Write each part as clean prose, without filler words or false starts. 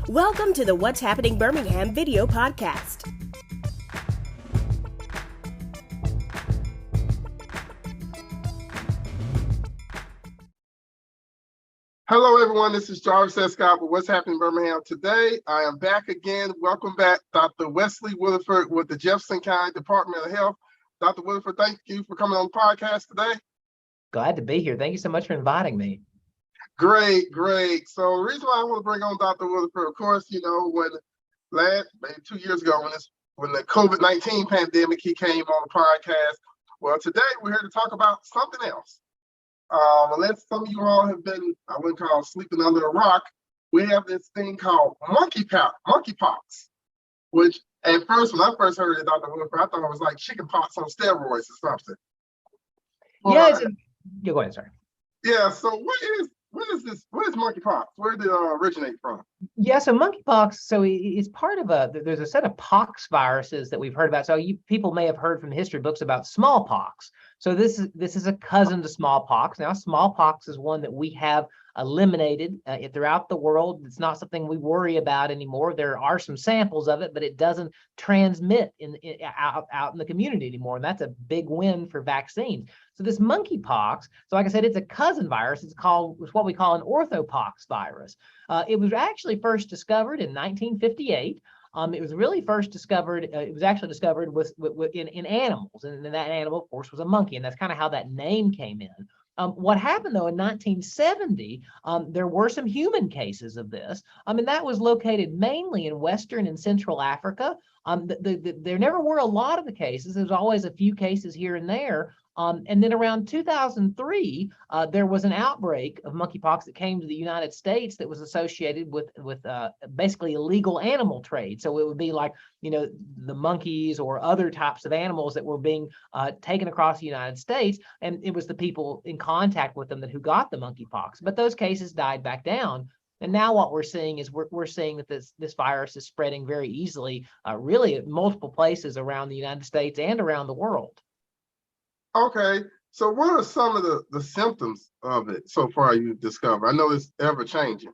Welcome to the What's Happening Birmingham video podcast. Hello, everyone. This is Jefferson County with What's Happening Birmingham. Today, I am back again. Welcome back, Dr. Wesley Willeford with the Jefferson County Department of Health. Dr. Willeford, thank you for coming on the podcast today. Glad to be here. Thank you so much for inviting me. Great. So the reason why I want to bring on Dr. Willeford, of course, when maybe 2 years ago, when the COVID-19 pandemic, he came on the podcast. Well, today we're here to talk about something else. Unless some of you all have been, I wouldn't call sleeping under a rock, we have this thing called monkey pox, which at first, when I first heard it, Dr. Willeford, I thought it was like chicken pox on steroids or something. Go ahead, sir. Yeah, so what is monkey pox? Where did it originate from? Yeah, so monkeypox, it's part of there's a set of pox viruses that we've heard about. So people may have heard from history books about smallpox. So this is a cousin to smallpox. Now, smallpox is one that we have eliminated throughout the world. It's not something we worry about anymore. There are some samples of it, but it doesn't transmit out in the community anymore. And that's a big win for vaccines. So this monkeypox, so like I said, it's a cousin virus. It's what we call an Ortho Pox virus. It was actually first discovered in 1958. It was really first discovered. It was actually discovered in animals, and that animal, of course, was a monkey, and that's kind of how that name came in. What happened though in 1970, there were some human cases of this, and that was located mainly in Western and Central Africa. There never were a lot of the cases. There's always a few cases here and there. And then around 2003, there was an outbreak of monkeypox that came to the United States that was associated with basically illegal animal trade. So it would be like, the monkeys or other types of animals that were being taken across the United States. And it was the people in contact with them who got the monkeypox. But those cases died back down. And now what we're seeing is we're seeing that this virus is spreading very easily, really at multiple places around the United States and around the world. Okay, so what are some of the symptoms of it so far you've discovered? I know it's ever changing.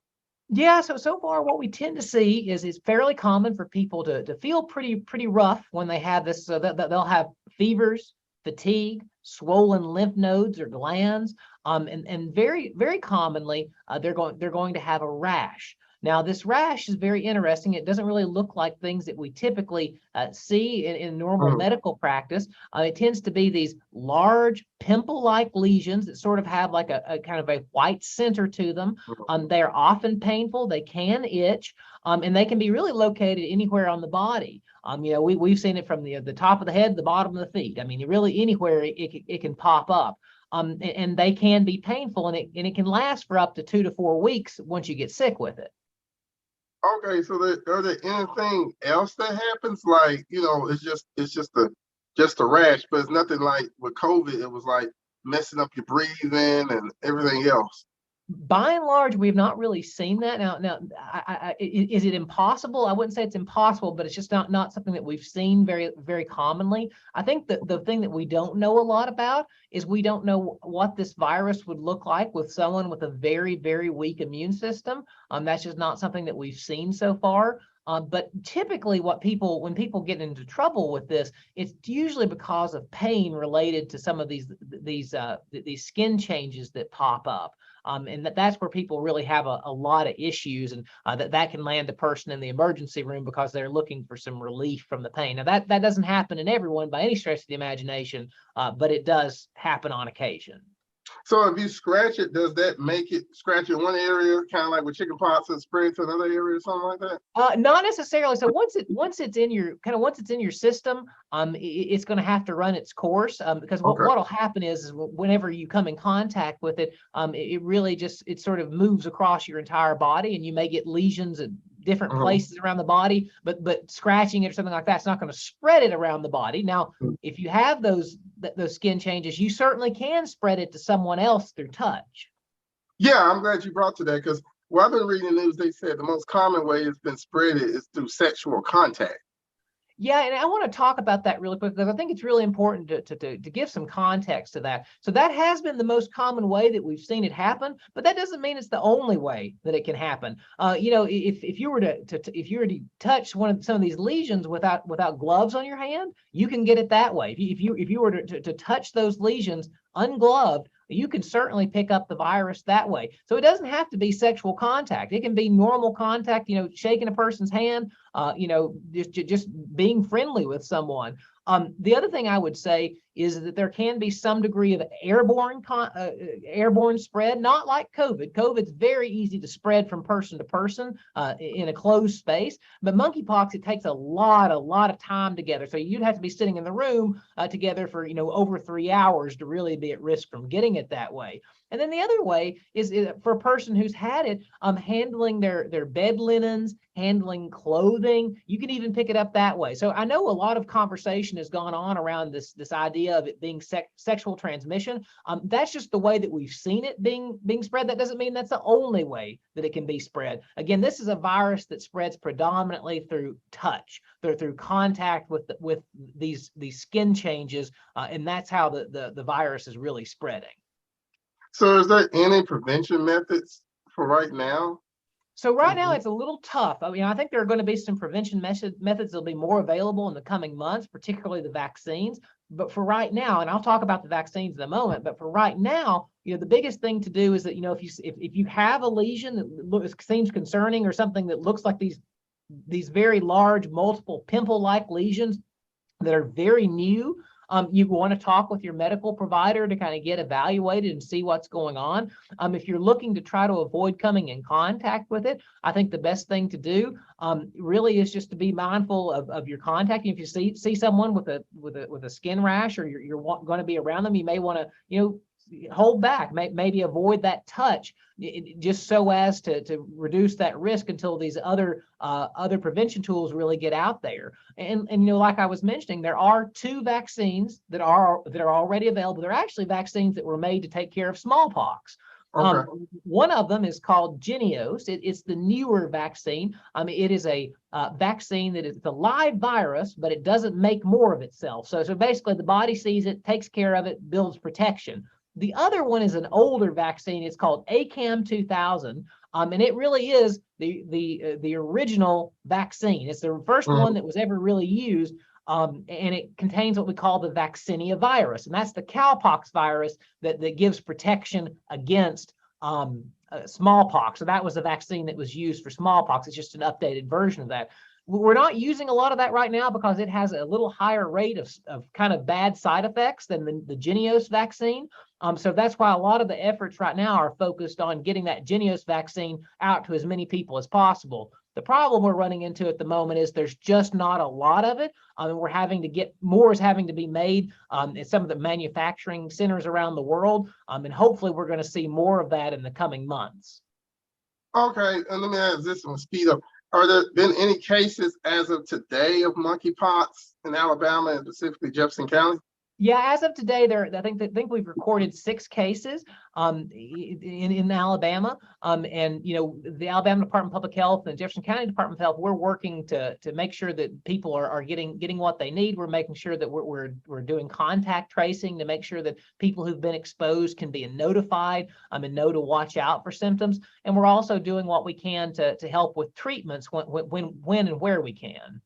Yeah, so far what we tend to see is it's fairly common for people to feel pretty rough when they have this. So that they'll have fevers, fatigue, swollen lymph nodes or glands, and very very commonly they're going to have a rash. Now, this rash is very interesting. It doesn't really look like things that we typically see in normal medical practice. It tends to be these large pimple-like lesions that sort of have like a kind of a white center to them. They are often painful. They can itch, and they can be really located anywhere on the body. We've seen it from the top of the head, the bottom of the feet. I mean, really anywhere it can pop up. And they can be painful, and it can last for up to 2 to 4 weeks once you get sick with it. Okay, so are there anything else that happens? Like, it's just a rash, but it's nothing like with COVID. It was like messing up your breathing and everything else. By and large, we've not really seen that. Now, is it impossible? I wouldn't say it's impossible, but it's just not something that we've seen very, very commonly. I think that the thing that we don't know a lot about is we don't know what this virus would look like with someone with a very, very weak immune system. That's just not something that we've seen so far. But typically when people get into trouble with this, it's usually because of pain related to some of these skin changes that pop up. And that's where people really have a lot of issues, and that can land a person in the emergency room because they're looking for some relief from the pain. Now, that doesn't happen in everyone by any stretch of the imagination, but it does happen on occasion. So if you scratch it, does that make it scratch in one area, kind of like with chicken pox and spread to another area or something like that? Not necessarily. So once it's in your system, it's going to have to run its course, because what'll happen is whenever you come in contact with it, it really it sort of moves across your entire body, and you may get lesions at different places around the body, but scratching it or something like that's not going to spread it around the body. Now, if you have those skin changes, you certainly can spread it to someone else through touch. Yeah, I'm glad you brought to that, because I've been reading the news. They said the most common way it's been spread is through sexual contact. Yeah, and I want to talk about that really quick because I think it's really important to give some context to that. So that has been the most common way that we've seen it happen, but that doesn't mean it's the only way that it can happen. If you were to touch some of these lesions without gloves on your hand, you can get it that way. If you were to touch those lesions ungloved, you can certainly pick up the virus that way. So it doesn't have to be sexual contact. It can be normal contact, shaking a person's hand, just being friendly with someone. The other thing I would say is that there can be some degree of airborne spread, not like COVID. COVID's very easy to spread from person to person in a closed space, but monkeypox, it takes a lot of time together. So you'd have to be sitting in the room together for over 3 hours to really be at risk from getting it that way. And then the other way is for a person who's had it, handling their bed linens, handling clothing. You can even pick it up that way. So I know a lot of conversation has gone on around this idea of it being sexual transmission. That's just the way that we've seen it being spread. That doesn't mean that's the only way that it can be spread. Again, this is a virus that spreads predominantly through touch, through contact with these skin changes, and that's how the virus is really spreading. So is there any prevention methods for right now? So right now it's a little tough. I mean, I think there are going to be some prevention methods that'll be more available in the coming months, particularly the vaccines. But for right now, and I'll talk about the vaccines in a moment, but for right now, the biggest thing to do is that, if you have a lesion that seems concerning or something that looks like these very large multiple pimple-like lesions that are very new, you want to talk with your medical provider to kind of get evaluated and see what's going on. If you're looking to try to avoid coming in contact with it, I think the best thing to do really is just to be mindful of your contact. If you see someone with a skin rash, or you're going to be around them, you may want to hold back, maybe avoid that touch, just so as to reduce that risk until these other prevention tools really get out there. And like I was mentioning, there are 2 vaccines that are already available. They're actually vaccines that were made to take care of smallpox. Okay. One of them is called Jynneos. It's the newer vaccine. It is a vaccine that is a live virus, but it doesn't make more of itself. So basically the body sees it, takes care of it, builds protection. The other one is an older vaccine. It's called ACAM 2000, and it really is the original vaccine. It's the first one that was ever really used, and it contains what we call the vaccinia virus, and that's the cowpox virus that gives protection against smallpox. So that was the vaccine that was used for smallpox. It's just an updated version of that. We're not using a lot of that right now because it has a little higher rate of kind of bad side effects than the Jynneos vaccine. So that's why a lot of the efforts right now are focused on getting that Jynneos vaccine out to as many people as possible. The problem we're running into at the moment is there's just not a lot of it. We're having to get more is having to be made at some of the manufacturing centers around the world. And hopefully we're going to see more of that in the coming months. Okay, and let me ask this one, speed up. Are there been any cases as of today of monkeypox in Alabama and specifically Jefferson County? Yeah, as of today, I think we've recorded 6 cases in Alabama, and the Alabama Department of Public Health and Jefferson County Department of Health, we're working to make sure that people are getting what they need. We're making sure that we're doing contact tracing to make sure that people who've been exposed can be notified and know to watch out for symptoms. And we're also doing what we can to help with treatments when and where we can.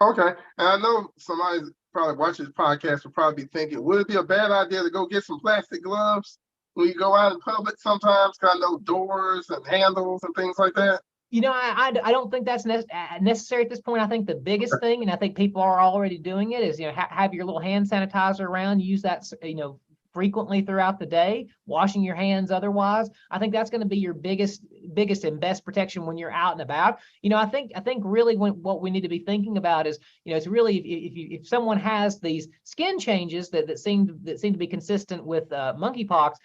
Okay, and I know somebody probably watching this podcast will probably be thinking, would it be a bad idea to go get some plastic gloves when you go out in public sometimes? Because I know doors and handles and things like that. I don't think that's necessary at this point. I think the biggest thing, and I think people are already doing it, is have your little hand sanitizer around. Use that frequently throughout the day, washing your hands otherwise. I think that's going to be your biggest and best protection when you're out and about. I think really what we need to be thinking about is, it's really if someone has these skin changes that seem to be consistent with monkeypox,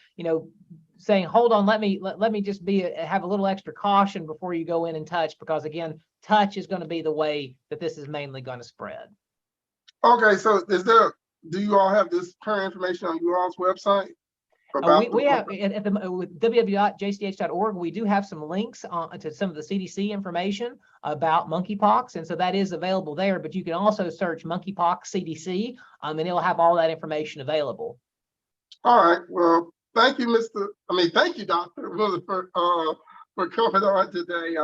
saying, hold on, let me just have a little extra caution before you go in and touch, because again, touch is going to be the way that this is mainly going to spread. Okay, so do you all have this current information on you all's website? We have with www.jcdh.org, we do have some links to some of the CDC information about monkeypox, and so that is available there. But you can also search monkeypox CDC, and it'll have all that information available. All right. Well, thank you, Dr. Willeford, for coming on today.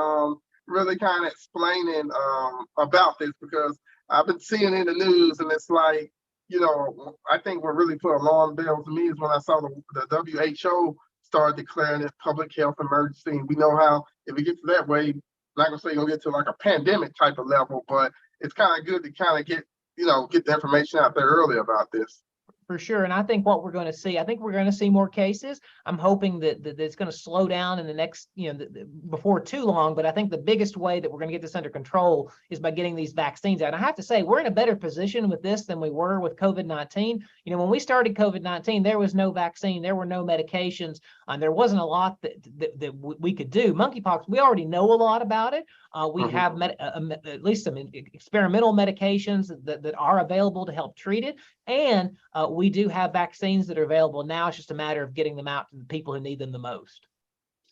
Really kind of explaining about this, because I've been seeing in the news, and it's like, I think what really put alarm bells to me is when I saw the WHO start declaring this public health emergency. And we know how, if it gets to that way, I'm not gonna say you're gonna get to like a pandemic type of level, but it's kind of good to kind of get the information out there early about this. For sure. And I think what we're going to see, more cases. I'm hoping that it's going to slow down in the next, before too long. But I think the biggest way that we're going to get this under control is by getting these vaccines out. And I have to say, we're in a better position with this than we were with COVID-19. When we started COVID-19, there was no vaccine, there were no medications, and there wasn't a lot that we could do. Monkeypox, we already know a lot about it. We have at least some experimental medications that are available to help treat it. And we do have vaccines that are available now. It's just a matter of getting them out to the people who need them the most.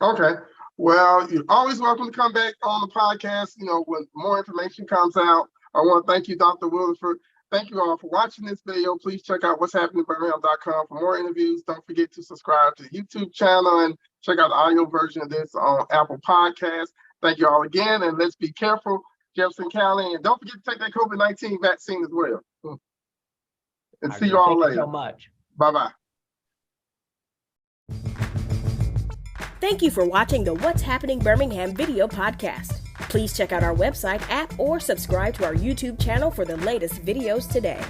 Okay. Well, you're always welcome to come back on the podcast, when more information comes out. I want to thank you, Dr. Willeford. Thank you all for watching this video. Please check out what'shappeningbirmingham.com for more interviews. Don't forget to subscribe to the YouTube channel and check out the audio version of this on Apple Podcasts. Thank you all again, and let's be careful, Jefferson County, and don't forget to take that COVID-19 vaccine as well. And see you all later. Thank you so much. Bye-bye. Thank you for watching the What's Happening Birmingham video podcast. Please check out our website, app, or subscribe to our YouTube channel for the latest videos today.